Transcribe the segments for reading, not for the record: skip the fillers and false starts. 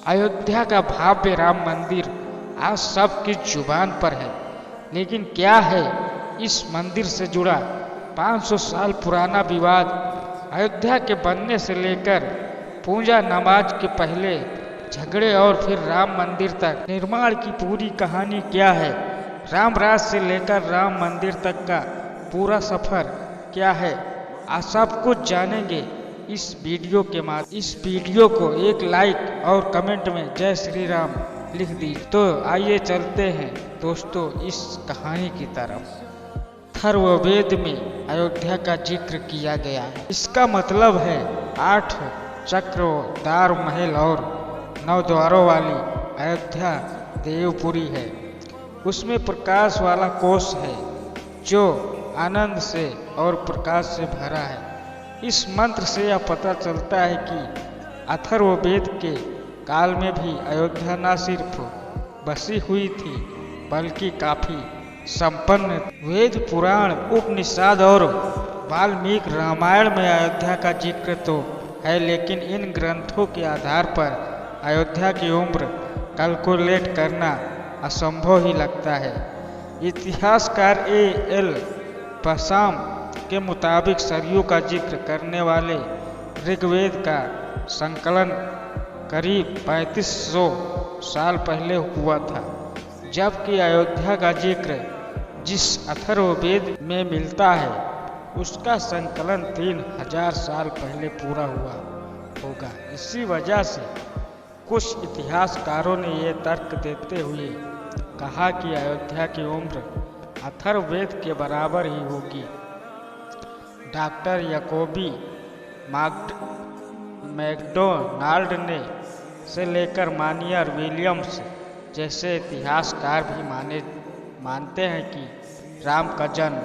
अयोध्या का भव्य राम मंदिर आज सबकी जुबान पर है, लेकिन क्या है इस मंदिर से जुड़ा 500 साल पुराना विवाद? अयोध्या के बनने से लेकर पूजा नमाज के पहले झगड़े और फिर राम मंदिर तक निर्माण की पूरी कहानी क्या है? राम राज से लेकर राम मंदिर तक का पूरा सफर क्या है? आज सब कुछ जानेंगे इस वीडियो के माध्यम। इस वीडियो को एक लाइक और कमेंट में जय श्री राम लिख दीजिए। तो आइए चलते हैं दोस्तों इस कहानी की तरफ। अथर्ववेद में अयोध्या का जिक्र किया गया है। इसका मतलब है 8 चक्रधार महल और 9 द्वारों वाली अयोध्या देवपुरी है। उसमें प्रकाश वाला कोष है जो आनंद से और प्रकाश से भरा है। इस मंत्र से यह पता चलता है कि अथर्ववेद के काल में भी अयोध्या न सिर्फ बसी हुई थी बल्कि काफी संपन्न। वेद पुराण उपनिषद और वाल्मीकि रामायण में अयोध्या का जिक्र तो है, लेकिन इन ग्रंथों के आधार पर अयोध्या की उम्र कैलकुलेट करना असंभव ही लगता है। इतिहासकार A.L. पसाम के मुताबिक सरयू का जिक्र करने वाले ऋग्वेद का संकलन करीब 3500 साल पहले हुआ था, जबकि अयोध्या का जिक्र जिस अथर्ववेद में मिलता है उसका संकलन 3000 साल पहले पूरा हुआ होगा। इसी वजह से कुछ इतिहासकारों ने यह तर्क देते हुए कहा कि अयोध्या की उम्र अथर्ववेद के बराबर ही होगी। डॉक्टर याकोबी मैकडोनाल्ड ने से लेकर मानियर विलियम्स जैसे इतिहासकार भी मानते हैं कि राम का जन्म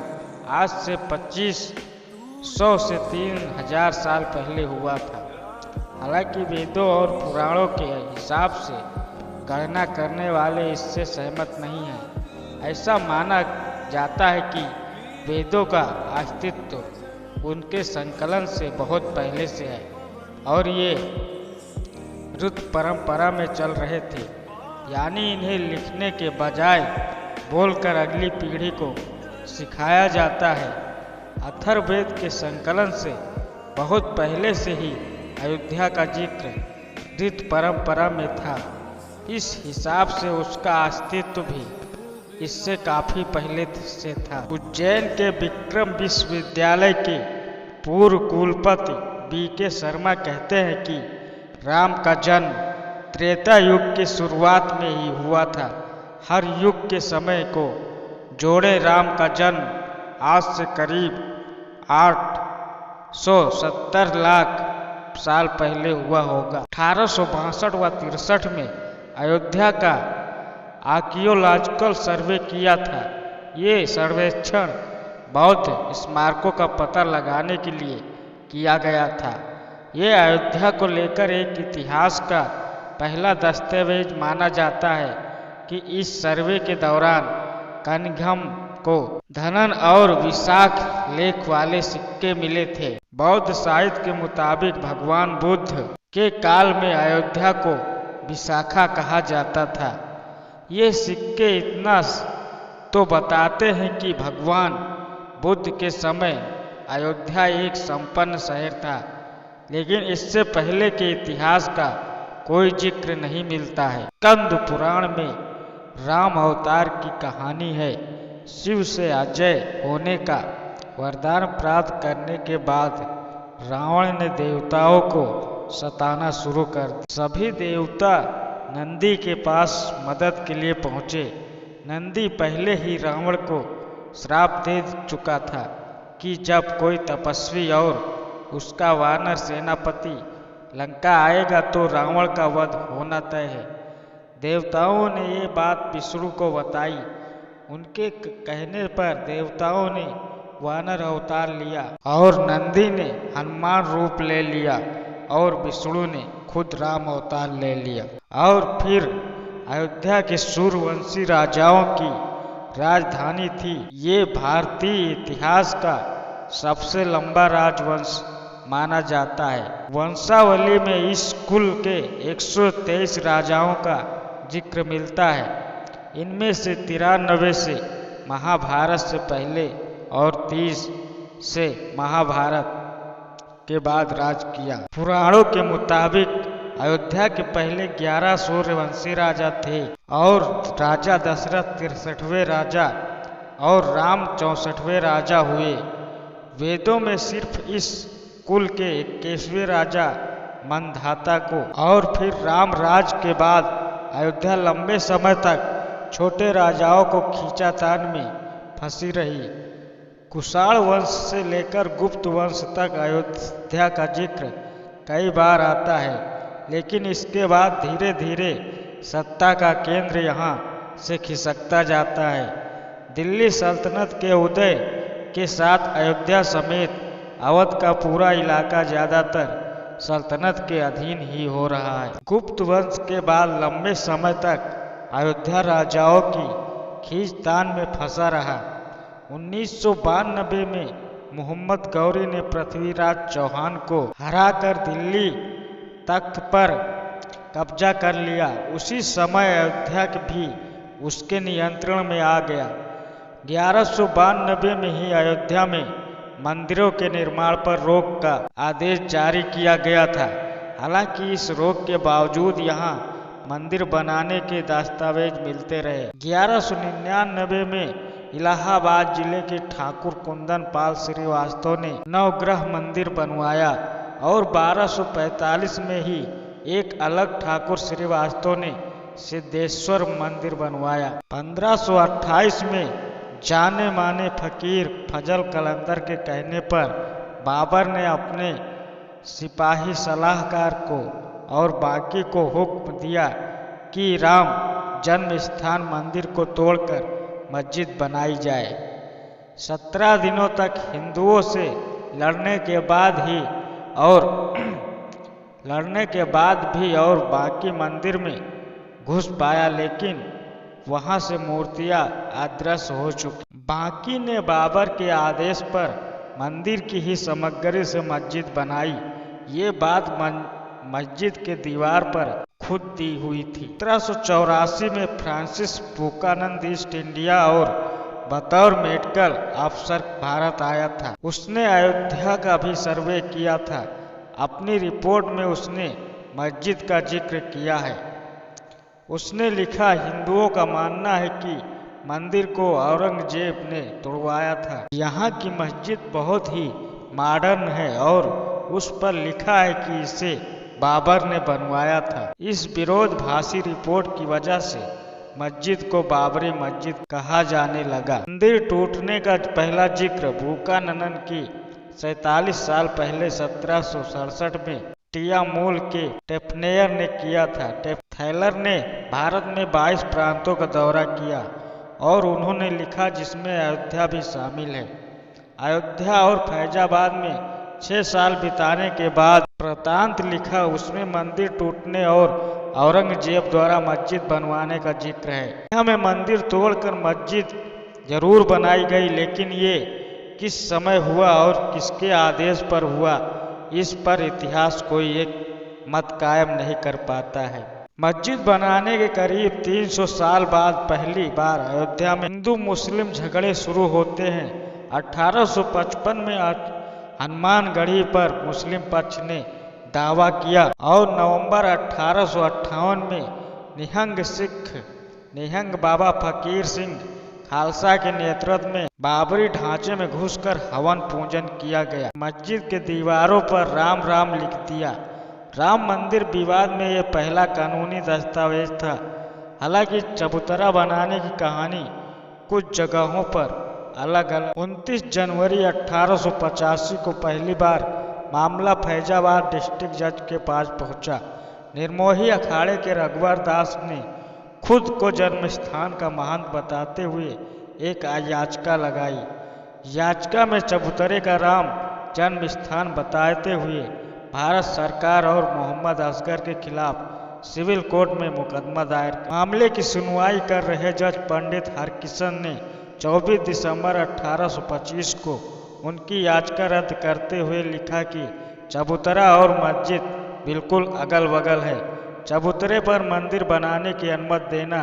आज से 2500 से 3000 साल पहले हुआ था। हालांकि वेदों और पुराणों के हिसाब से गणना करने वाले इससे सहमत नहीं हैं। ऐसा माना जाता है कि वेदों का अस्तित्व उनके संकलन से बहुत पहले से है और ये ऋत परंपरा में चल रहे थे, यानी इन्हें लिखने के बजाय बोलकर अगली पीढ़ी को सिखाया जाता है। अथर्ववेद के संकलन से बहुत पहले से ही अयोध्या का जिक्र ऋत परंपरा में था। इस हिसाब से उसका अस्तित्व भी इससे काफी पहले से था। उज्जैन के विक्रम विश्वविद्यालय के पूर्व कुलपति B.K. शर्मा कहते हैं कि राम का जन्म त्रेता युग की शुरुआत में ही हुआ था। हर युग के समय को जोड़े राम का जन्म आज से करीब 870 लाख साल पहले हुआ होगा। 1862 व 63 में अयोध्या का आर्कियोलॉजिकल सर्वे किया था। ये सर्वेक्षण बौद्ध स्मारकों का पता लगाने के लिए किया गया था। ये अयोध्या को लेकर एक इतिहास का पहला दस्तावेज माना जाता है कि इस सर्वे के दौरान कनिंघम को धनन और विशाख लेख वाले सिक्के मिले थे। बौद्ध साहित्य के मुताबिक भगवान बुद्ध के काल में अयोध्या को विशाखा कहा जाता था। ये सिक्के इतना तो बताते हैं कि भगवान बुद्ध के समय अयोध्या एक संपन्न शहर था, लेकिन इससे पहले के इतिहास का कोई जिक्र नहीं मिलता है। स्कंद पुराण में राम अवतार की कहानी है। शिव से अजय होने का वरदान प्राप्त करने के बाद रावण ने देवताओं को सताना शुरू कर दिया। सभी देवता नंदी के पास मदद के लिए पहुंचे। नंदी पहले ही रावण को श्राप दे चुका था कि जब कोई तपस्वी और उसका वानर सेनापति लंका आएगा तो रावण का वध होना तय है। देवताओं ने ये बात विष्णु को बताई। उनके कहने पर देवताओं ने वानर अवतार लिया और नंदी ने हनुमान रूप ले लिया और विष्णु ने खुद राम अवतार ले लिया। और फिर अयोध्या के सूर्यवंशी राजाओं की राजधानी थी। ये भारतीय इतिहास का सबसे लंबा राजवंश माना जाता है। वंशावली में इस कुल के 123 राजाओं का जिक्र मिलता है। इनमें से 93 से महाभारत से पहले और 30 से महाभारत के बाद राज किया। पुराणों के मुताबिक अयोध्या के पहले 11 सूर्यवंशी राजा थे और राजा दशरथ 63वें राजा और राम 64वें राजा हुए। वेदों में सिर्फ इस कुल के 21वें राजा मंधाता को और फिर राम राज के बाद अयोध्या लंबे समय तक छोटे राजाओं को खींचातान में फंसी रही। कुषाण वंश से लेकर गुप्त वंश तक अयोध्या का जिक्र कई बार आता है, लेकिन इसके बाद धीरे धीरे सत्ता का केंद्र यहाँ से खिसकता जाता है। दिल्ली सल्तनत के उदय के साथ अयोध्या समेत अवध का पूरा इलाका ज़्यादातर सल्तनत के अधीन ही हो रहा है। गुप्त वंश के बाद लंबे समय तक अयोध्या राजाओं की खींचतान में फंसा रहा। 1992 में मोहम्मद गौरी ने पृथ्वीराज चौहान को हराकर दिल्ली तख्त पर कब्जा कर लिया। उसी समय अयोध्या भी उसके नियंत्रण में आ गया। 1192 में ही अयोध्या में मंदिरों के निर्माण पर रोक का आदेश जारी किया गया था। हालांकि इस रोक के बावजूद यहाँ मंदिर बनाने के दस्तावेज मिलते रहे। 1199 में इलाहाबाद जिले के ठाकुर कुंदन पाल श्रीवास्तव ने नवग्रह मंदिर बनवाया और 1245 में ही एक अलग ठाकुर श्रीवास्तव ने सिद्धेश्वर मंदिर बनवाया। 1528 में जाने माने फकीर फजल कलंदर के कहने पर बाबर ने अपने सिपाही सलाहकार को और बाकी को हुक्म दिया कि राम जन्म स्थान मंदिर को तोड़कर मस्जिद बनाई जाए। 17 दिनों तक हिंदुओं से लड़ने के बाद भी और बाकी मंदिर में घुस पाया, लेकिन वहां से मूर्तियां अदृश्य हो चुकी। बाकी ने बाबर के आदेश पर मंदिर की ही सामग्री से मस्जिद बनाई। ये बात मस्जिद के दीवार पर खुद दी हुई थी। 1784 में फ्रांसिस बुकानन ईस्ट इंडिया और बतौर मेडिकल अफसर भारत आया था। उसने अयोध्या का भी सर्वे किया था। अपनी रिपोर्ट में उसने मस्जिद का जिक्र किया है। उसने लिखा, हिंदुओं का मानना है कि मंदिर को औरंगजेब ने तोड़वाया था। यहाँ की मस्जिद बहुत ही मॉडर्न है और उस पर लिखा है कि इसे बाबर ने बनवाया था। इस विरोधाभासी रिपोर्ट की वजह से मस्जिद को बाबरी मस्जिद कहा जाने लगा। मंदिर टूटने का पहला जिक्र बुकानन की 47 साल पहले 1767 में टियामूल के टेफनेयर ने किया था। थैलर ने भारत में 22 प्रांतों का दौरा किया और उन्होंने लिखा, जिसमें अयोध्या भी शामिल है। अयोध्या और फैजाबाद में 6 साल बिताने के बाद वृत्तांत लिखा, उसमें मंदिर टूटने और औरंगजेब द्वारा मस्जिद बनवाने का जिक्र है। यहाँ में मंदिर तोड़कर मस्जिद जरूर बनाई गई, लेकिन ये किस समय हुआ और किसके आदेश पर हुआ, इस पर इतिहास कोई एक मत कायम नहीं कर पाता है। मस्जिद बनाने के करीब 300 साल बाद पहली बार अयोध्या में हिंदू मुस्लिम झगड़े शुरू होते हैं। 1855 में हनुमानगढ़ी पर मुस्लिम पक्ष ने दावा किया और नवंबर 1858 में निहंग बाबा फकीर सिंह खालसा के नेतृत्व में बाबरी ढांचे में घुसकर हवन पूजन किया गया। मस्जिद के दीवारों पर राम राम लिख दिया। राम मंदिर विवाद में यह पहला कानूनी दस्तावेज था। हालांकि चबूतरा बनाने की कहानी कुछ जगहों पर अलग अलग। 29 जनवरी 1885 को पहली बार मामला फैजाबाद डिस्ट्रिक्ट जज के पास पहुंचा। निर्मोही अखाड़े के रघुवर दास ने खुद को जन्म स्थान का महंत बताते हुए एक याचिका लगाई। याचिका में चबूतरे का राम जन्म स्थान बताते हुए भारत सरकार और मोहम्मद असगर के खिलाफ सिविल कोर्ट में मुकदमा दायर किया। मामले की सुनवाई कर रहे जज पंडित हरकिशन ने 24 दिसंबर 1825 को उनकी याचिका रद्द करते हुए लिखा कि चबूतरा और मस्जिद बिल्कुल अगल बगल है। चबूतरे पर मंदिर बनाने की अनुमति देना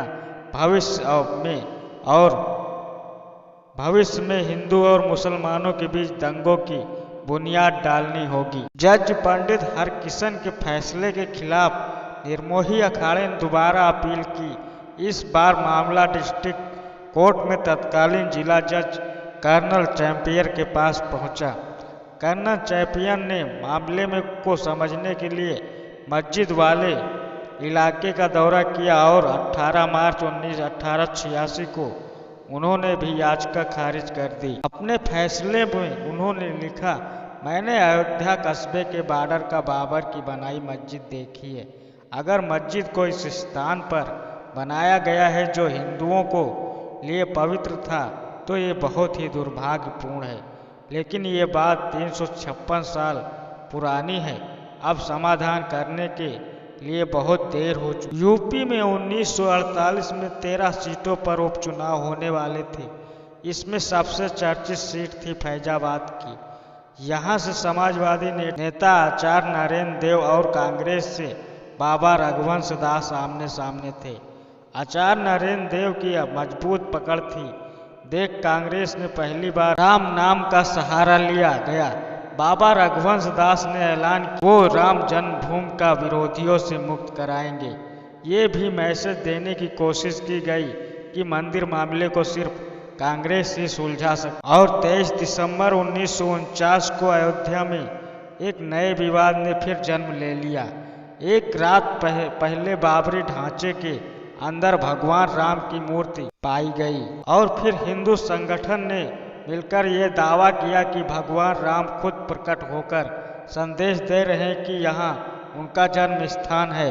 भविष्य में हिंदू और मुसलमानों के बीच दंगों की बुनियाद डालनी होगी। जज पंडित हरकिशन के फैसले के खिलाफ निर्मोही अखाड़े ने दोबारा अपील की। इस बार मामला डिस्ट्रिक्ट कोर्ट में तत्कालीन जिला जज कर्नल चैंपियर के पास पहुंचा। कर्नल चैंपियन ने मामले को समझने के लिए मस्जिद वाले इलाके का दौरा किया और 18 मार्च 1886 को उन्होंने भी याचिका खारिज कर दी। अपने फैसले में उन्होंने लिखा, मैंने अयोध्या कस्बे के बॉर्डर का बाबर की बनाई मस्जिद देखी है। अगर मस्जिद को इस स्थान पर बनाया गया है जो हिंदुओं को लिए पवित्र था तो ये बहुत ही दुर्भाग्यपूर्ण है, लेकिन ये बात 356 साल पुरानी है। अब समाधान करने के लिए बहुत देर हो चुकी। यूपी में 1948 में 13 सीटों पर उपचुनाव होने वाले थे। इसमें सबसे चर्चित सीट थी फैजाबाद की। यहाँ से समाजवादी नेता आचार्य नरेंद्र देव और कांग्रेस से बाबा रघुवंश दास आमने सामने थे। आचार्य नरेंद्र देव की मजबूत पकड़ थी देख कांग्रेस ने पहली बार राम नाम का सहारा लिया गया। बाबा रघुवंश दास ने ऐलान किया वो राम जन्मभूमि का विरोधियों से मुक्त कराएंगे। ये भी मैसेज देने की कोशिश की गई कि मंदिर मामले को सिर्फ कांग्रेस ही सुलझा सकती। और 23 दिसंबर 1949 को अयोध्या में एक नए विवाद ने फिर जन्म ले लिया। एक रात पहले बाबरी ढांचे के अंदर भगवान राम की मूर्ति पाई गई और फिर हिंदू संगठन ने मिलकर यह दावा किया कि भगवान राम खुद प्रकट होकर संदेश दे रहे हैं कि यहाँ उनका जन्म स्थान है,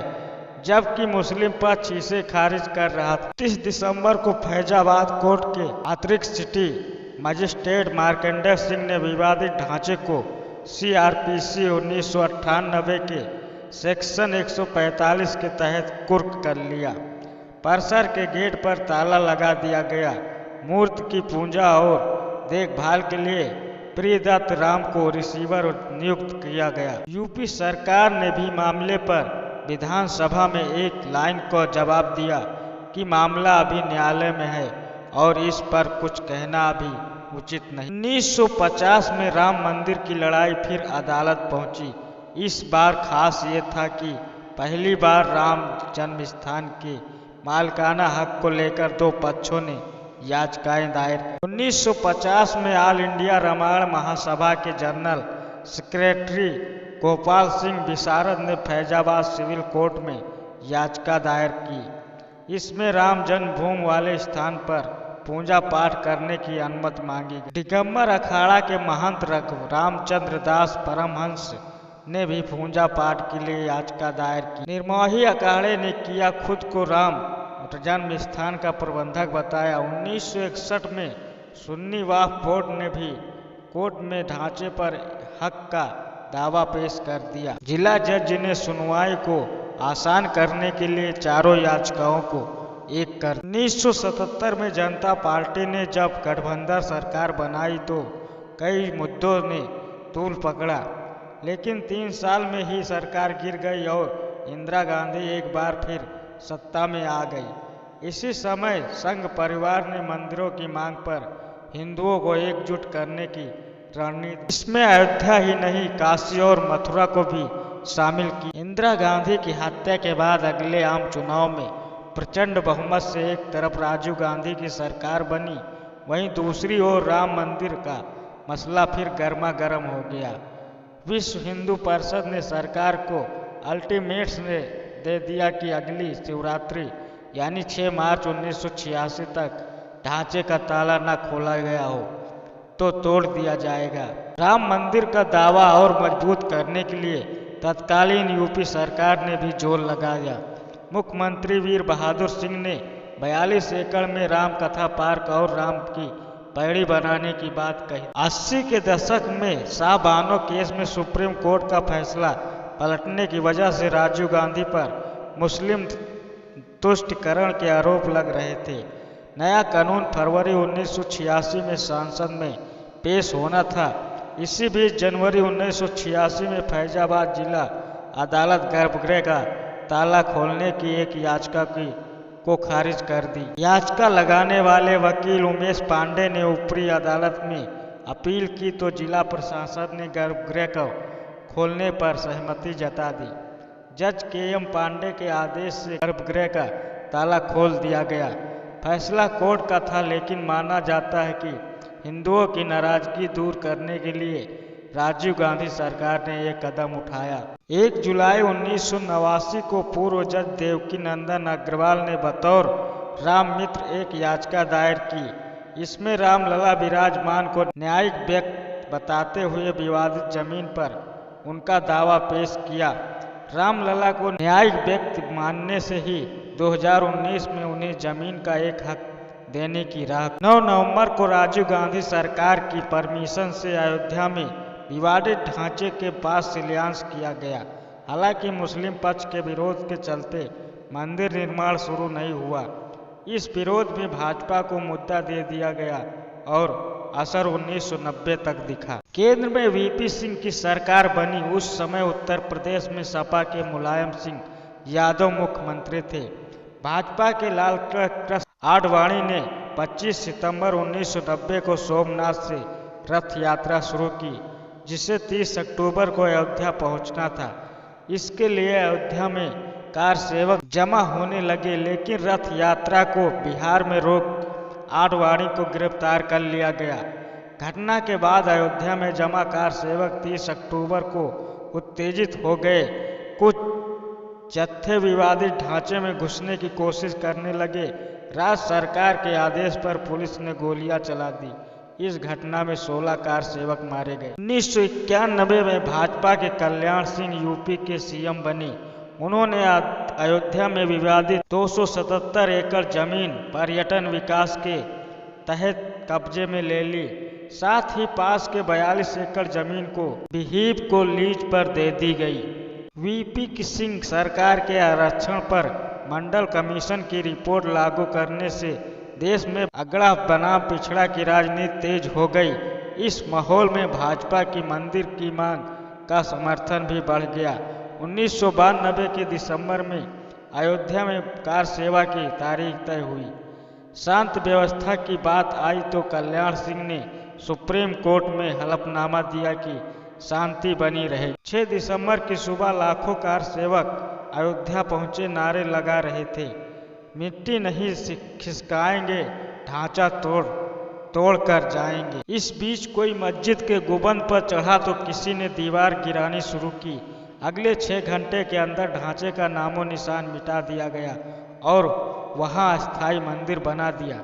जबकि मुस्लिम पक्ष इसे खारिज कर रहा था। 30 दिसंबर को फैजाबाद कोर्ट के अतिरिक्त सिटी मजिस्ट्रेट मार्कंडेय सिंह ने विवादित ढांचे को CRPC 1998 के सेक्शन 145 के तहत कुर्क कर लिया। परिसर के गेट पर ताला लगा दिया गया। मूर्ति की पूजा और देखभाल के लिए प्रियदत्त राम को रिसीवर नियुक्त किया गया। यूपी सरकार ने भी मामले पर विधानसभा में एक लाइन को जवाब दिया कि मामला अभी न्यायालय में है और इस पर कुछ कहना अभी उचित नहीं। 1950 में राम मंदिर की लड़ाई फिर अदालत पहुंची। इस बार खास ये था कि पहली बार राम जन्म स्थान के मालिकाना हक को लेकर दो पक्षों ने याचिकाएं दायर। 1950 में ऑल इंडिया रामायण महासभा के जनरल सेक्रेटरी गोपाल सिंह विशारद ने फैजाबाद सिविल कोर्ट में याचिका दायर की। इसमें राम जन्मभूमि वाले स्थान पर पूजा पाठ करने की अनुमति मांगी गई। दिगंबर अखाड़ा के महंत रामचंद्र दास परमहंस ने भी पूजा पाठ के लिए याचिका दायर की। निर्मोही अखाड़े ने किया खुद को राम जन्म स्थान का प्रबंधक बताया। 1961 में सुन्नी वक्फ बोर्ड ने भी कोर्ट में ढांचे पर हक का दावा पेश कर दिया। जिला जज ने सुनवाई को आसान करने के लिए चारों याचिकाओं को एक कर। 1977 में जनता पार्टी ने जब गठबंधन सरकार बनाई तो कई मुद्दों ने तूल पकड़ा, लेकिन 3 साल में ही सरकार गिर गई और इंदिरा गांधी एक बार फिर सत्ता में आ गई। इसी समय संघ परिवार ने मंदिरों की मांग पर हिंदुओं को एकजुट करने की रणनीति, इसमें अयोध्या ही नहीं काशी और मथुरा को भी शामिल की। इंदिरा गांधी की हत्या के बाद अगले आम चुनाव में प्रचंड बहुमत से एक तरफ राजीव गांधी की सरकार बनी, वहीं दूसरी ओर राम मंदिर का मसला फिर गर्मा गर्म हो गया। विश्व हिंदू परिषद ने सरकार को अल्टीमेट्स ने दे दिया कि अगली शिवरात्रि यानी 6 मार्च 1986 तक ढांचे का ताला न खोला गया हो तो तोड़ दिया जाएगा। राम मंदिर का दावा और मजबूत करने के लिए तत्कालीन यूपी सरकार ने भी जोर लगाया। मुख्यमंत्री वीर बहादुर सिंह ने 42 एकड़ में राम कथा पार्क और राम की पैड़ी बनाने की बात कही। 80 के दशक में शाहबानो केस में सुप्रीम कोर्ट का फैसला पलटने की वजह से राजीव गांधी पर मुस्लिम तुष्टिकरण के आरोप लग रहे थे। नया कानून फरवरी 1986 में संसद में पेश होना था। इसी बीच जनवरी 1986 में फैजाबाद जिला अदालत गर्भगृह का ताला खोलने की एक याचिका को खारिज कर दी। याचिका लगाने वाले वकील उमेश पांडे ने ऊपरी अदालत में अपील की तो जिला प्रशासन ने गर्भगृह को खोलने पर सहमति जता दी। जज के.एम. पांडे के आदेश से गर्भगृह का ताला खोल दिया गया। फैसला कोर्ट का था, लेकिन माना जाता है कि हिंदुओं की नाराजगी दूर करने के लिए राजीव गांधी सरकार ने एक कदम उठाया। 1 जुलाई 1989 को पूर्व जज देवकी नंदन अग्रवाल ने बतौर राम मित्र एक याचिका दायर की। इसमें रामलला विराजमान को न्यायिक व्यक्ति बताते हुए विवादित जमीन पर उनका दावा पेश किया। रामलला को न्यायिक व्यक्ति मानने से ही 2019 में उन्हें जमीन का एक हक देने की राह। 9 नवंबर को राजीव गांधी सरकार की परमिशन से अयोध्या में विवादित ढांचे के पास शिलान्यास किया गया। हालांकि मुस्लिम पक्ष के विरोध के चलते मंदिर निर्माण शुरू नहीं हुआ। इस विरोध में भाजपा को मुद्दा दे दिया गया और असर 1990 तक दिखा। केंद्र में वीपी सिंह की सरकार बनी। उस समय उत्तर प्रदेश में सपा के मुलायम सिंह यादव मुख्यमंत्री थे। भाजपा के लालकृष्ण आडवाणी ने 25 सितंबर 1990 को सोमनाथ से रथ यात्रा शुरू की, जिसे 30 अक्टूबर को अयोध्या पहुंचना था। इसके लिए अयोध्या में कार सेवक जमा होने लगे, लेकिन रथ यात्रा को बिहार में रोक आडवाणी को गिरफ्तार कर लिया गया। घटना के बाद अयोध्या में जमा कार सेवक 30 अक्टूबर को उत्तेजित हो गए। कुछ जत्थे विवादित ढांचे में घुसने की कोशिश करने लगे। राज्य सरकार के आदेश पर पुलिस ने गोलियां चला दी। इस घटना में 16 कार सेवक मारे गए। 1991 में भाजपा के कल्याण सिंह यूपी के सीएम बने। उन्होंने अयोध्या में विवादित 277 एकड़ जमीन पर्यटन विकास के तहत कब्जे में ले ली। साथ ही पास के 42 एकड़ जमीन को विहिप को लीज पर दे दी गई। वीपी सिंह सरकार के आरक्षण पर मंडल कमीशन की रिपोर्ट लागू करने से देश में अगड़ा बनाम पिछड़ा की राजनीति तेज हो गई। इस माहौल में भाजपा की मंदिर की मांग का समर्थन भी बढ़ गया। 1992 के दिसंबर में अयोध्या में कार सेवा की तारीख तय हुई। शांत व्यवस्था की बात आई तो कल्याण सिंह ने सुप्रीम कोर्ट में हलफनामा दिया कि शांति बनी रहे। 6 दिसंबर की सुबह लाखों कार सेवक अयोध्या पहुंचे, नारे लगा रहे थे, मिट्टी नहीं खिसकाएंगे, ढांचा तोड़ कर जाएंगे। इस बीच कोई मस्जिद के गुंबद पर चढ़ा तो किसी ने दीवार गिरानी शुरू की। अगले 6 घंटे के अंदर ढांचे का नामो निशान मिटा दिया गया और वहां अस्थायी मंदिर बना दिया।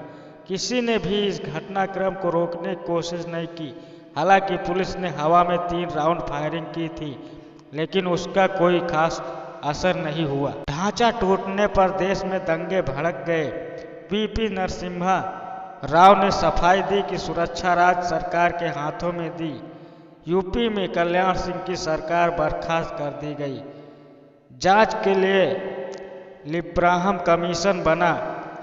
किसी ने भी इस घटनाक्रम को रोकने की कोशिश नहीं की। हालांकि पुलिस ने हवा में 3 राउंड फायरिंग की थी, लेकिन उसका कोई खास असर नहीं हुआ। ढांचा टूटने पर देश में दंगे भड़क गए। वीपी नरसिम्हा राव ने सफाई दी कि सुरक्षा राज्य सरकार के हाथों में दी। यूपी में कल्याण सिंह की सरकार बर्खास्त कर दी गई। जांच के लिए लिब्राहम कमीशन बना।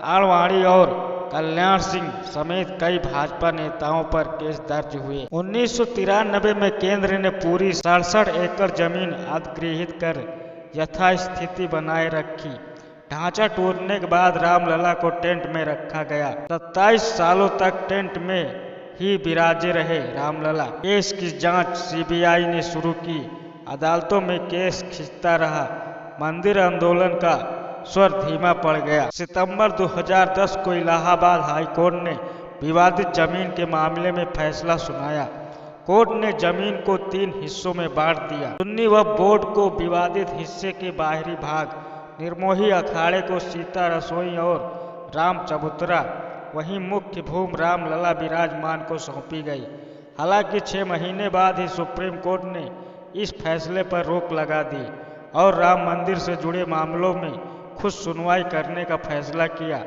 आडवाणी और कल्याण सिंह समेत कई भाजपा नेताओं पर केस दर्ज हुए। 1993 में केंद्र ने पूरी 67 एकड़ जमीन अधिग्रहित कर यथास्थिति बनाए रखी। ढांचा टूटने के बाद रामलला को टेंट में रखा गया। 27 सालों तक टेंट में ही विराजे रहे रामलला। केस की जांच सीबीआई ने शुरू की। अदालतों में केस खिंचता रहा। मंदिर आंदोलन का स्वर धीमा पड़ गया। सितंबर 2010 को इलाहाबाद हाईकोर्ट ने विवादित जमीन के मामले में फैसला सुनाया। कोर्ट ने जमीन को 3 हिस्सों में बांट दिया। सुन्नी वक्फ बोर्ड को विवादित हिस्से के बाहरी भाग, निर्मोही अखाड़े को सीता रसोई और राम चबूतरा, वहीं मुख्य भूमि रामलला विराजमान को सौंपी गई। हालांकि 6 महीने बाद ही सुप्रीम कोर्ट ने इस फैसले पर रोक लगा दी और राम मंदिर से जुड़े मामलों में खुद सुनवाई करने का फैसला किया।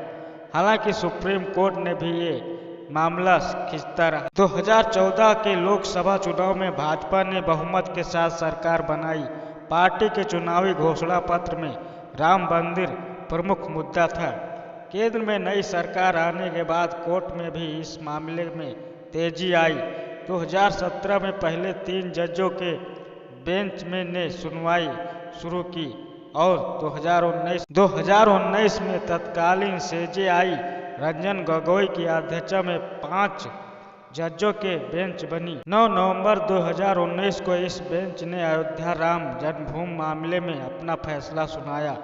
हालांकि सुप्रीम कोर्ट ने भी ये मामला खींचता रहा। 2014 के लोकसभा चुनाव में भाजपा ने बहुमत के साथ सरकार बनाई। पार्टी के चुनावी घोषणा पत्र में राम मंदिर प्रमुख मुद्दा था। केंद्र में नई सरकार आने के बाद कोर्ट में भी इस मामले में तेजी आई। 2017 में पहले 3 जजों के बेंच में ने सुनवाई शुरू की और 2019 में तत्कालीन सीजेआई रंजन गोगोई की अध्यक्षता में 5 जजों के बेंच बनी। 9 नवंबर 2019 को इस बेंच ने अयोध्या राम जन्मभूमि मामले में अपना फैसला सुनाया,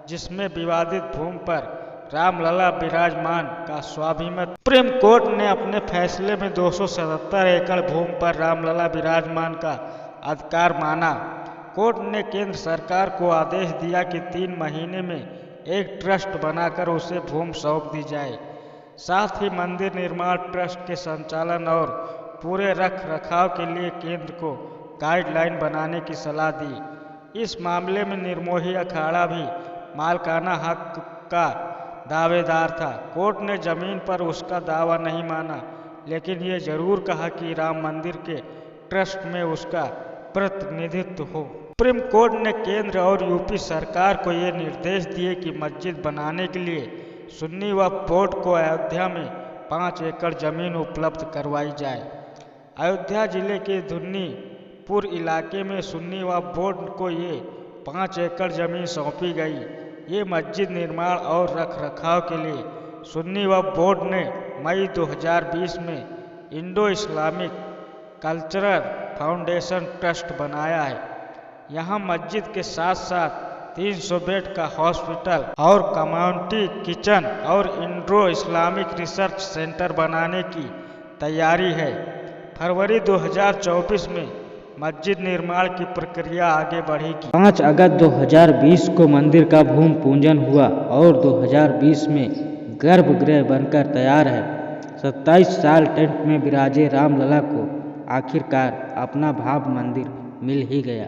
जिसमें विवादित भूमि पर रामलला विराजमान का स्वाभिमत। सुप्रीम कोर्ट ने अपने फैसले में 277 एकड़ भूमि पर रामलला विराजमान का अधिकार माना। कोर्ट ने केंद्र सरकार को आदेश दिया कि 3 महीने में एक ट्रस्ट बनाकर उसे भूमि सौंप दी जाए। साथ ही मंदिर निर्माण ट्रस्ट के संचालन और पूरे रख रखाव के लिए केंद्र को गाइडलाइन बनाने की सलाह दी। इस मामले में निर्मोही अखाड़ा भी मालिकाना हक का दावेदार था। कोर्ट ने जमीन पर उसका दावा नहीं माना, लेकिन ये जरूर कहा कि राम मंदिर के ट्रस्ट में उसका प्रतिनिधित्व हो। सुप्रीम कोर्ट ने केंद्र और यूपी सरकार को ये निर्देश दिए कि मस्जिद बनाने के लिए सुन्नी वक्फ बोर्ड को अयोध्या में 5 एकड़ जमीन उपलब्ध करवाई जाए। अयोध्या जिले के धुन्नीपुर इलाके में सुन्नी वक्फ बोर्ड को ये 5 एकड़ जमीन सौंपी गई। ये मस्जिद निर्माण और रख रखाव के लिए सुन्नी वक्फ बोर्ड ने मई 2020 में Indo Islamic cultural foundation trust बनाया है। यहाँ मस्जिद के साथ साथ 300 बेड का हॉस्पिटल और कम्युनिटी किचन और इंडो इस्लामिक रिसर्च सेंटर बनाने की तैयारी है। फरवरी 2024 में मस्जिद निर्माण की प्रक्रिया आगे बढ़ेगी। 5 अगस्त 2020 को मंदिर का भूमि पूजन हुआ और 2020 में गर्भगृह बनकर तैयार है। 27 साल टेंट में विराजे रामलला को आखिरकार अपना भाव मंदिर मिल ही गया।